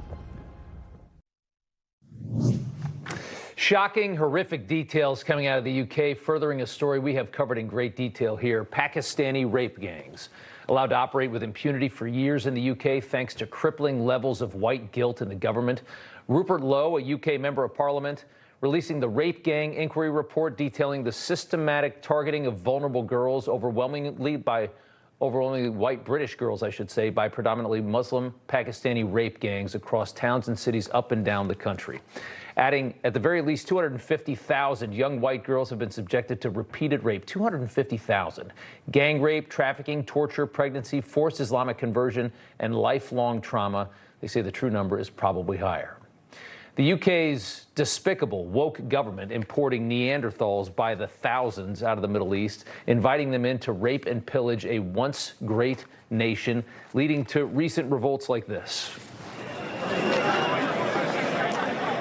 Shocking, horrific details coming out of the UK, furthering a story we have covered in great detail here. Pakistani rape gangs, allowed to operate with impunity for years in the UK thanks to crippling levels of white guilt in the government. Rupert Lowe, a UK member of parliament, releasing the Rape Gang Inquiry Report detailing the systematic targeting of vulnerable girls, overwhelmingly white British girls, I should say, by predominantly Muslim Pakistani rape gangs across towns and cities up and down the country. Adding, at the very least, 250,000 young white girls have been subjected to repeated rape. 250,000. Gang rape, trafficking, torture, pregnancy, forced Islamic conversion, and lifelong trauma. They say the true number is probably higher. The UK's despicable woke government importing Neanderthals by the thousands out of the Middle East, inviting them in to rape and pillage a once great nation, leading to recent revolts like this.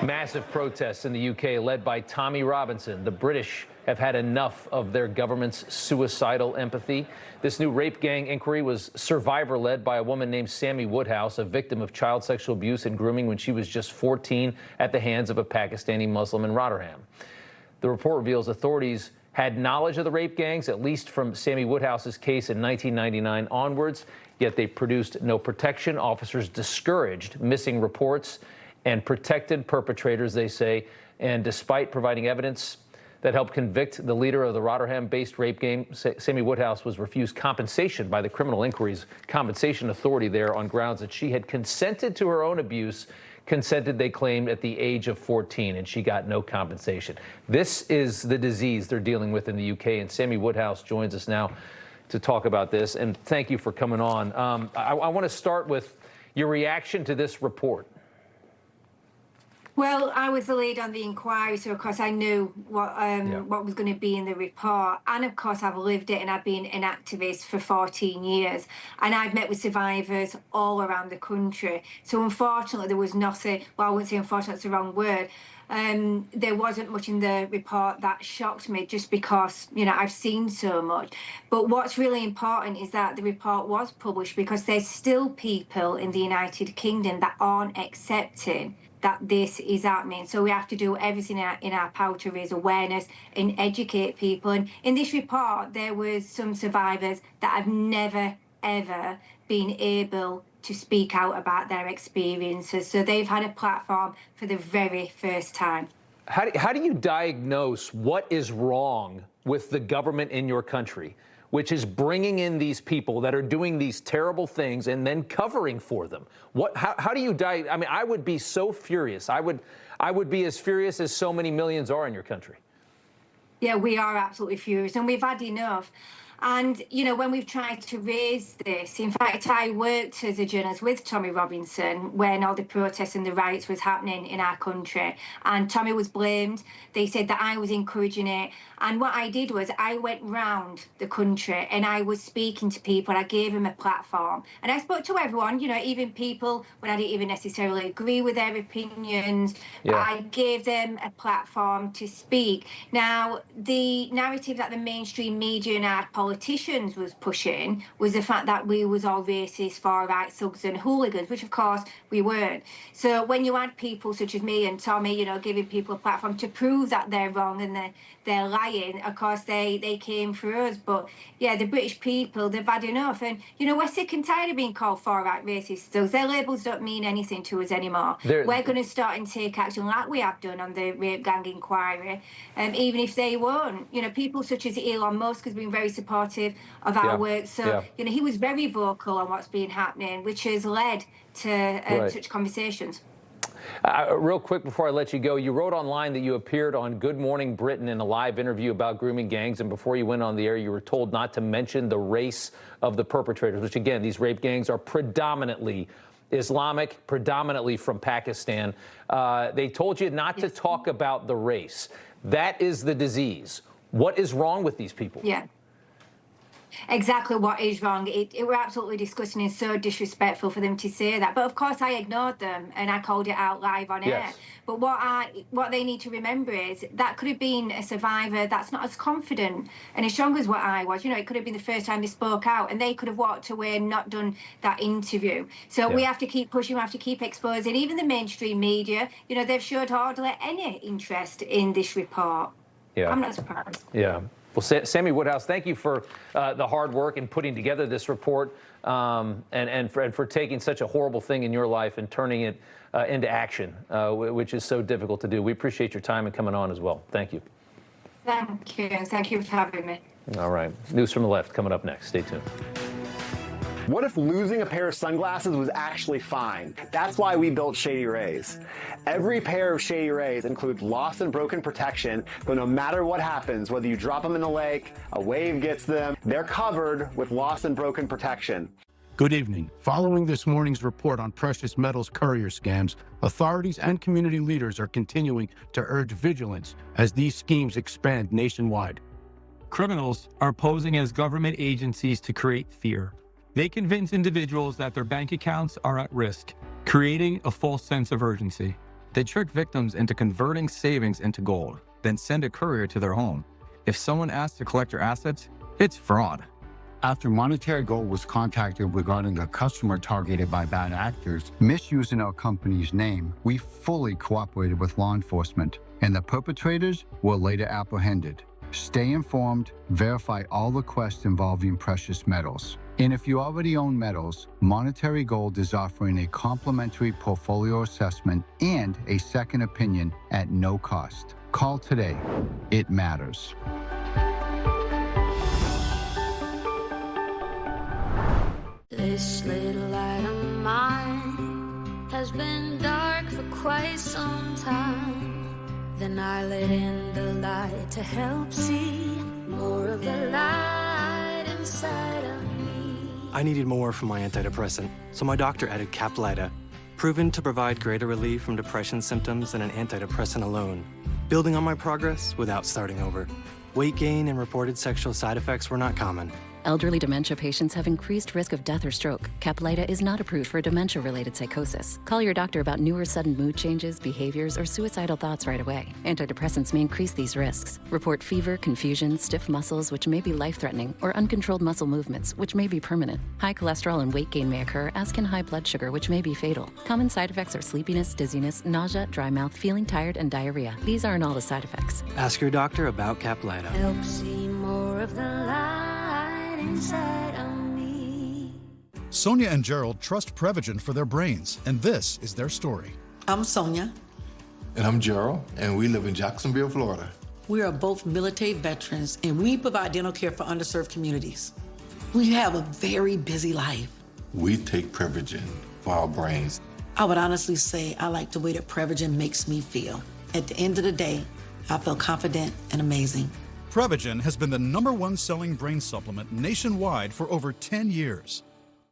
Massive protests in the UK led by Tommy Robinson. The British have had enough of their government's suicidal empathy. This new rape gang inquiry was survivor-led by a woman named Sammy Woodhouse, a victim of child sexual abuse and grooming when she was just 14 at the hands of a Pakistani Muslim in Rotterdam. The report reveals authorities had knowledge of the rape gangs, at least from Sammy Woodhouse's case in 1999 onwards, yet they produced no protection. Officers discouraged missing reports and protected perpetrators, they say, and despite providing evidence that helped convict the leader of the Rotterdam-based rape gang, Sammy Woodhouse was refused compensation by the Criminal Inquiry's Compensation Authority there on grounds that she had consented to her own abuse, consented, they claimed, at the age of 14, and she got no compensation. This is the disease they're dealing with in the UK, and Sammy Woodhouse joins us now to talk about this, and thank you for coming on. I want to start with your reaction to this report.
Well, I was the lead on the inquiry, so of course I knew what was going to be in the report. And of course I've lived it, and I've been an activist for 14 years. And I've met with survivors all around the country. So unfortunately there was nothing, well, I wouldn't say unfortunately, that's the wrong word. There wasn't much in the report that shocked me, just because, you know, I've seen so much. But what's really important is that the report was published, because there's still people in the United Kingdom that aren't accepting that this is happening. So we have to do everything in our power to raise awareness and educate people. And in this report, there was some survivors that have never, ever been able to speak out about their experiences. So they've had a platform for the very first time.
How do you diagnose what is wrong with the government in your country, which is bringing in these people that are doing these terrible things and then covering for them? How do you I mean, I would be so furious. I would be as furious as so many millions are in your country.
Yeah, we are absolutely furious, and we've had enough. And, you know, when we've tried to raise this, in fact, I worked as a journalist with Tommy Robinson when all the protests and the riots was happening in our country. And Tommy was blamed. They said that I was encouraging it. And what I did was I went round the country and I was speaking to people. I gave them a platform. And I spoke to everyone, you know, even people when I didn't even necessarily agree with their opinions. Yeah. I gave them a platform to speak. Now, the narrative that the mainstream media and our politicians was pushing was the fact that we was all racist, far-right thugs and hooligans, which of course we weren't. So when you had people such as me and Tommy, you know, giving people a platform to prove that they're wrong and they're lying, of course they came for us. But yeah, the British people, they've had enough. And, you know, we're sick and tired of being called far-right racist thugs. Their labels don't mean anything to us anymore. We're going to start and take action like we have done on the rape gang inquiry, even if they won't. You know, people such as Elon Musk has been very supportive of our work. So, you know, he was very vocal on what's been happening, which has led to such conversations.
Real quick before I let you go, you wrote online that you appeared on Good Morning Britain in a live interview about grooming gangs, and before you went on the air, you were told not to mention the race of the perpetrators, which, again, these rape gangs are predominantly Islamic, predominantly from Pakistan. They told you not to talk about the race. That is the disease. What is wrong with these people?
Yeah. Exactly what is wrong. It were absolutely disgusting and so disrespectful for them to say that. But of course, I ignored them and I called it out live on air. But what they need to remember is that could have been a survivor that's not as confident and as strong as what I was. You know, it could have been the first time they spoke out, and they could have walked away and not done that interview. So we have to keep pushing. We have to keep exposing. Even the mainstream media, you know, they've showed hardly any interest in this report.
Yeah.
I'm not surprised.
Yeah. Well, Sammy Woodhouse, thank you for the hard work in putting together this report, and for taking such a horrible thing in your life and turning it into action, which is so difficult to do. We appreciate your time and coming on as well. Thank you.
Thank you. Thank you for having me.
All right. News from the left coming up next. Stay tuned.
What if losing a pair of sunglasses was actually fine? That's why we built Shady Rays. Every pair of Shady Rays includes lost and broken protection, but no matter what happens, whether you drop them in the lake, a wave gets them, they're covered with lost and broken protection.
Good evening. Following this morning's report on precious metals courier scams, authorities and community leaders are continuing to urge vigilance as these schemes expand nationwide.
Criminals are posing as government agencies to create fear. They convince individuals that their bank accounts are at risk, creating a false sense of urgency. They trick victims into converting savings into gold, then send a courier to their home. If someone asks to collect your assets, it's fraud.
After Monetary Gold was contacted regarding a customer targeted by bad actors misusing our company's name, we fully cooperated with law enforcement, and the perpetrators were later apprehended. Stay informed, verify all requests involving precious metals. And if you already own metals, Monetary Gold is offering a complimentary portfolio assessment and a second opinion at no cost. Call today. It matters.
This little light of mine has been dark for quite some time. Then I let in the light to help see more of the light inside of me.
I needed more from my antidepressant, so my doctor added Caplyta, proven to provide greater relief from depression symptoms than an antidepressant alone, building on my progress without starting over. Weight gain and reported sexual side effects were not common.
Elderly dementia patients have increased risk of death or stroke. Caplyta is not approved for dementia-related psychosis. Call your doctor about newer sudden mood changes, behaviors, or suicidal thoughts right away. Antidepressants may increase these risks. Report fever, confusion, stiff muscles, which may be life-threatening, or uncontrolled muscle movements, which may be permanent. High cholesterol and weight gain may occur, as can high blood sugar, which may be fatal. Common side effects are sleepiness, dizziness, nausea, dry mouth, feeling tired, and diarrhea. These aren't all the side effects.
Ask your doctor about Caplyta.
Help see more of the light inside of me.
Sonia and Gerald trust Prevagen for their brains, and this is their story.
I'm Sonia.
And I'm Gerald, and we live in Jacksonville, Florida.
We are both military veterans, and we provide dental care for underserved communities. We have a very busy life.
We take Prevagen for our brains.
I would honestly say I like the way that Prevagen makes me feel. At the end of the day, I feel confident and amazing.
Prevagen has been the #1 selling brain supplement nationwide for over 10 years.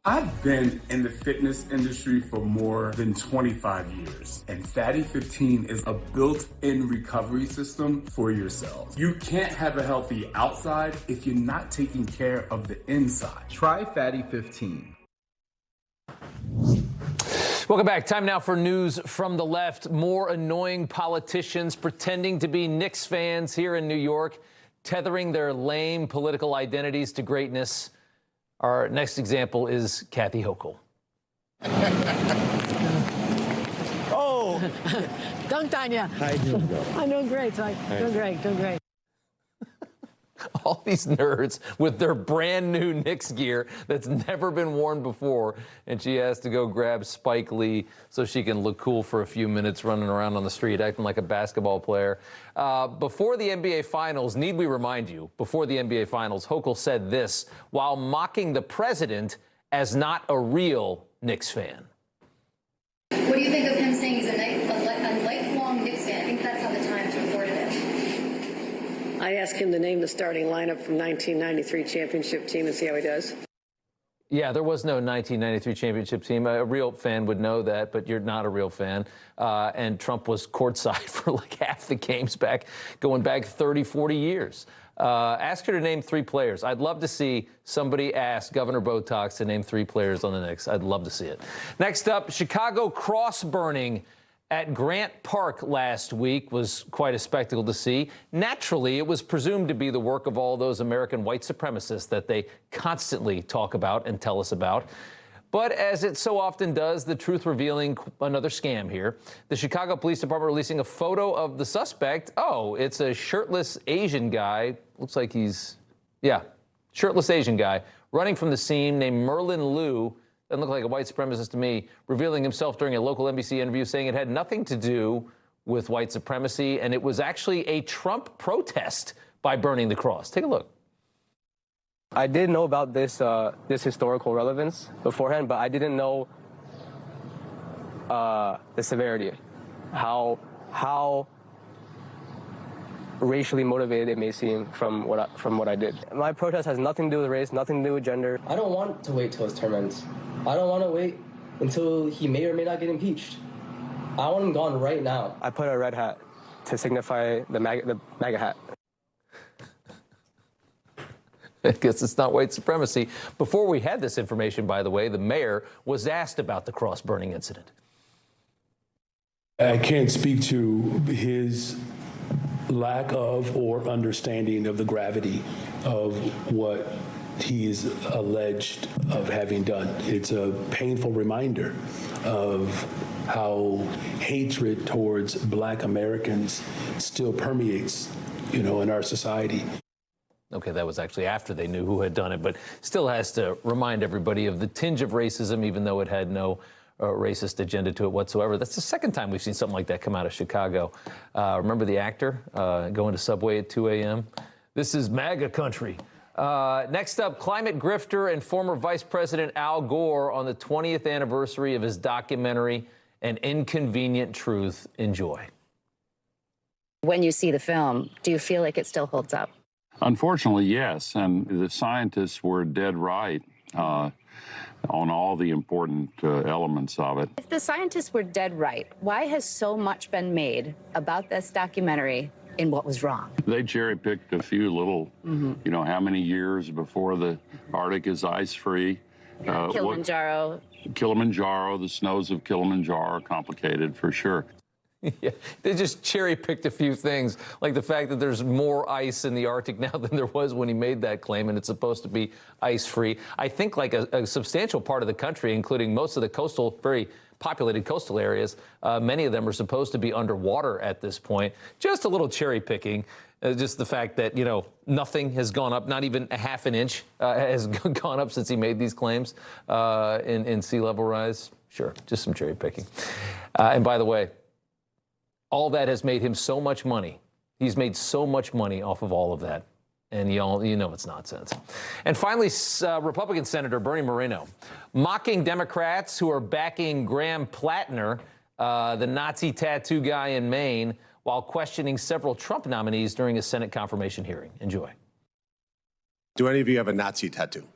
I've been in the fitness industry for more than 25 years, and Fatty 15 is a built-in recovery system for your cells. You can't have a healthy outside if you're not taking care of the inside. Try Fatty 15.
Welcome back. Time now for news from the left. More annoying politicians pretending to be Knicks fans here in New York, tethering their lame political identities to greatness. Our next example is Kathy Hochul.
Oh! Dunked on you.
How you doing, girl?
I'm doing great, Ty. Doing great.
All these nerds with their brand new Knicks gear that's never been worn before, and she has to go grab Spike Lee so she can look cool for a few minutes running around on the street acting like a basketball player. Before the NBA Finals, need we remind you, before the NBA Finals, Hochul said this while mocking the president as not a real Knicks fan.
What do you think of him saying he's a lifelong Knicks fan? I think that's how the Times reported it.
I asked him to name the starting lineup from 1993 championship team and see how he does.
Yeah, there was no 1993 championship team. A real fan would know that, but you're not a real fan. And Trump was courtside for like half the games going back 30, 40 years. Ask her to name 3 players. I'd love to see somebody ask Governor Botox to name 3 players on the Knicks. I'd love to see it. Next up, Chicago cross burning at Grant Park last week was quite a spectacle to see. Naturally, it was presumed to be the work of all those American white supremacists that they constantly talk about and tell us about. But as it so often does, the truth revealing another scam here. The Chicago Police Department releasing a photo of the suspect. Oh, it's a shirtless Asian guy. Looks like shirtless Asian guy running from the scene named Merlin Liu. Doesn't look like a white supremacist to me, revealing himself during a local NBC interview, saying it had nothing to do with white supremacy, and it was actually a Trump protest by burning the cross. Take a look.
I did know about this historical relevance beforehand, but I didn't know the severity, how racially motivated it may seem from what I did. My protest has nothing to do with race, nothing to do with gender. I don't want to wait till his term ends. I don't want to wait until he may or may not get impeached. I want him gone right now. I put a red hat to signify the MAGA hat.
I guess it's not white supremacy. Before we had this information, by the way, the mayor was asked about the cross-burning incident.
I can't speak to his lack of or understanding of the gravity of what he's alleged of having done. It's a painful reminder of how hatred towards Black Americans still permeates, in our society.
Okay, that was actually after they knew who had done it, but still has to remind everybody of the tinge of racism, even though it had no racist agenda to it whatsoever. That's the second time we've seen something like that come out of Chicago. Remember the actor going to Subway at 2 a.m.? This is MAGA country. Next up, climate grifter and former Vice President Al Gore on the 20th anniversary of his documentary, An Inconvenient Truth. Enjoy.
When you see the film, do you feel like it still holds up?
Unfortunately, yes. And the scientists were dead right on all the important elements of it.
If the scientists were dead right, why has so much been made about this documentary in what was wrong?
They cherry-picked a few little, how many years before the Arctic is ice-free.
Kilimanjaro.
Kilimanjaro, the snows of Kilimanjaro, complicated for sure.
Yeah, they just cherry-picked a few things, like the fact that there's more ice in the Arctic now than there was when he made that claim, and it's supposed to be ice-free. I think like a substantial part of the country, including most of the coastal, very populated coastal areas, many of them are supposed to be underwater at this point. Just a little cherry-picking. Just the fact that, nothing has gone up, not even a half an inch has gone up since he made these claims in sea level rise. Sure, just some cherry-picking. And by the way, all that has made him so much money. He's made so much money off of all of that. And you know it's nonsense. And finally, Republican Senator Bernie Moreno mocking Democrats who are backing Graham Plattner, the Nazi tattoo guy in Maine, while questioning several Trump nominees during a Senate confirmation hearing. Enjoy.
Do any of you have a Nazi tattoo?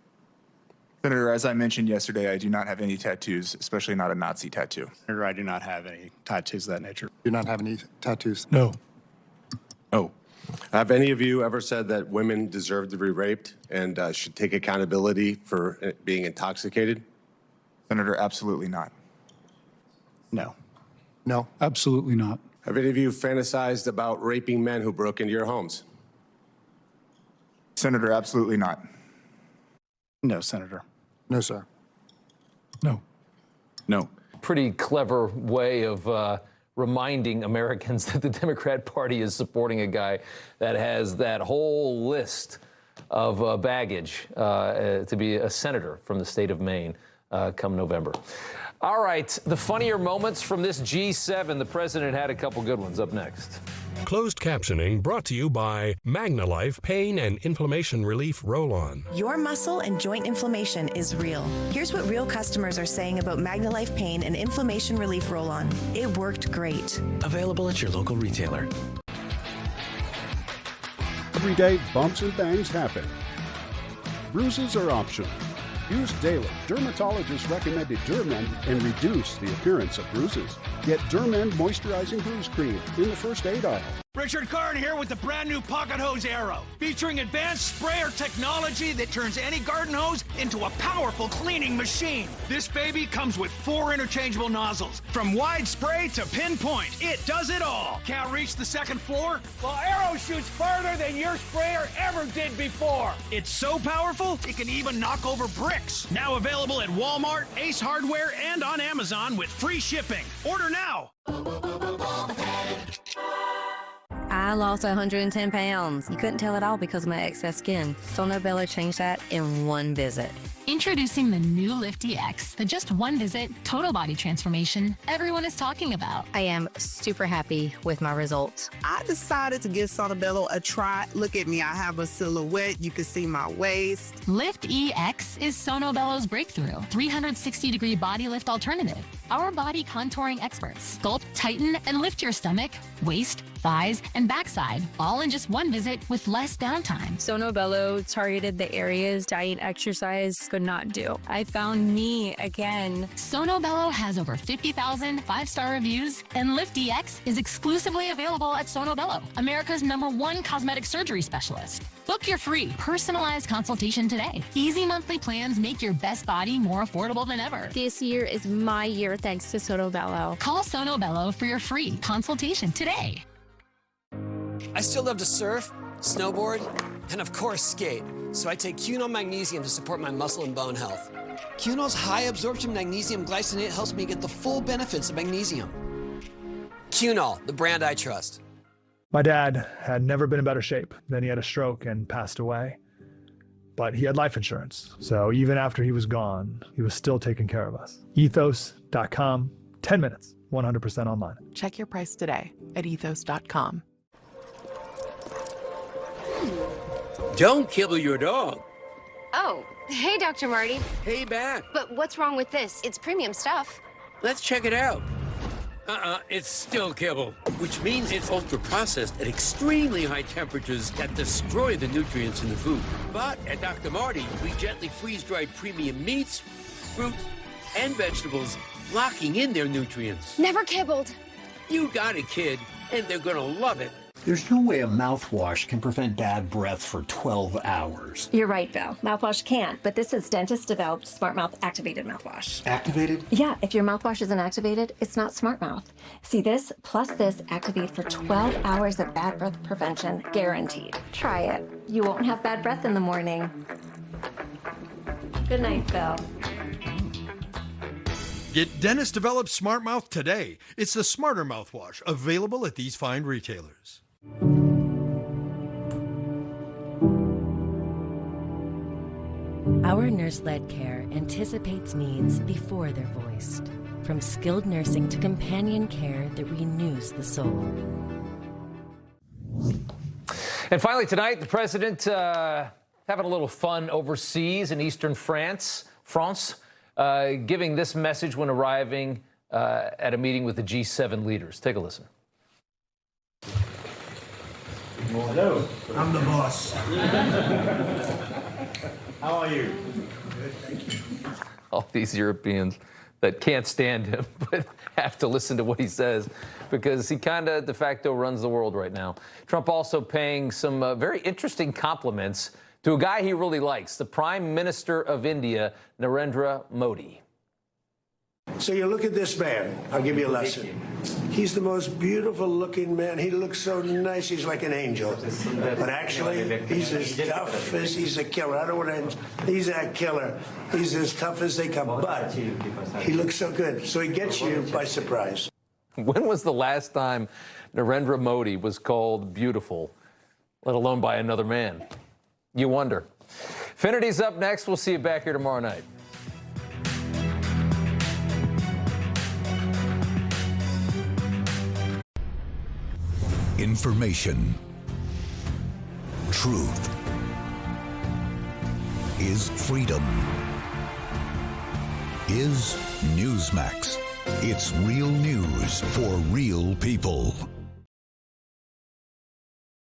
Senator, as I mentioned yesterday, I do not have any tattoos, especially not a Nazi tattoo.
Senator, I do not have any tattoos of that nature.
Do not have any tattoos?
No. Oh. Have any of you ever said that women deserve to be raped and should take accountability for being intoxicated?
Senator, absolutely not.
No.
No, absolutely not.
Have any of you fantasized about raping men who broke into your homes?
Senator, absolutely not.
No, Senator.
No, sir.
No. No.
Pretty clever way of reminding Americans that the Democrat Party is supporting a guy that has that whole list of baggage to be a senator from the state of Maine come November. All right, the funnier moments from this G7. The president had a couple good ones. Up next.
Closed captioning brought to you by MagnaLife Pain and Inflammation Relief Roll-On.
Your muscle and joint inflammation is real. Here's what real customers are saying about MagnaLife Pain and Inflammation Relief Roll-On. It worked great.
Available at your local retailer.
Every day, bumps and bangs happen. Bruises are optional.
Use daily dermatologist-recommended Dermend and reduce the appearance of bruises. Get Dermend Moisturizing Bruise Cream in the first aid aisle.
Richard Karn here with the brand new Pocket Hose Aero, featuring advanced sprayer technology that turns any garden hose into a powerful cleaning machine. This baby comes with 4 interchangeable nozzles. From wide spray to pinpoint, it does it all. Can't reach the second floor? Well, Aero shoots farther than your sprayer ever did before. It's so powerful, it can even knock over bricks. Now available at Walmart, Ace Hardware, and on Amazon with free shipping. Order now.
I lost 110 pounds. You couldn't tell at all because of my excess skin. Sono Bello changed that in one visit.
Introducing the new Lift EX, the just one visit, total body transformation everyone is talking about.
I am super happy with my results.
I decided to give Sono Bello a try. Look at me, I have a silhouette. You can see my waist.
Lift EX is Sono Bello's breakthrough 360-degree body lift alternative. Our body contouring experts sculpt, tighten, and lift your stomach, waist, thighs, and backside, all in just one visit with less downtime.
Sono Bello targeted the areas diet and exercise could not do. I found me again.
Sono Bello has over 50,000 5-star reviews, and Lift EX is exclusively available at Sono Bello, America's #1 cosmetic surgery specialist. Book your free, personalized consultation today. Easy monthly plans make your best body more affordable than ever.
This year is my year thanks to Sono Bello.
Call Sono Bello for your free consultation today.
I still love to surf, snowboard, and of course skate. So I take Cunol Magnesium to support my muscle and bone health. Cunol's high absorption magnesium glycinate helps me get the full benefits of magnesium. Cunol, the brand I trust.
My dad had never been in better shape. Then he had a stroke and passed away. But he had life insurance. So even after he was gone, he was still taking care of us. Ethos.com, 10 minutes, 100% online.
Check your price today at ethos.com.
Don't kibble your dog.
Oh, hey, Dr. Marty.
Hey, back.
But what's wrong with this? It's premium stuff.
Let's check it out. It's still kibble, which means it's ultra-processed at extremely high temperatures that destroy the nutrients in the food. But at Dr. Marty, we gently freeze-dried premium meats, fruit, and vegetables, locking in their nutrients.
Never kibbled.
You got it, kid, and they're gonna love it.
There's no way a mouthwash can prevent bad breath for 12 hours.
You're right, Val. Mouthwash can't, but this is dentist-developed Smart Mouth Activated Mouthwash.
Activated?
Yeah, if your mouthwash isn't activated, it's not Smart Mouth. See, this plus this activate for 12 hours of bad breath prevention, guaranteed. Try it. You won't have bad breath in the morning. Good night, Val.
Get dentist-developed Smart Mouth today. It's the smarter mouthwash, available at these fine retailers.
Our nurse-led care anticipates needs before they're voiced. From skilled nursing to companion care that renews the soul.
And finally tonight, the president having a little fun overseas in eastern France, giving this message when arriving at a meeting with the G7 leaders. Take a listen.
Hello, I'm the boss. How are you? Good, thank you.
All these Europeans that can't stand him but have to listen to what he says because he kind of de facto runs the world right now. Trump also paying some very interesting compliments to a guy he really likes, the Prime Minister of India, Narendra Modi.
So you look at this man. I'll give you a lesson. He's the most beautiful looking man. He looks so nice. He's like an angel. But actually, he's as tough as he's a killer. I don't want to. He's a killer. He's as tough as they come. But he looks so good. So he gets you by surprise.
When was the last time Narendra Modi was called beautiful, let alone by another man? You wonder. Finity's up next. We'll see you back here tomorrow night.
Information. Truth. Is freedom. Is Newsmax. It's real news for real people.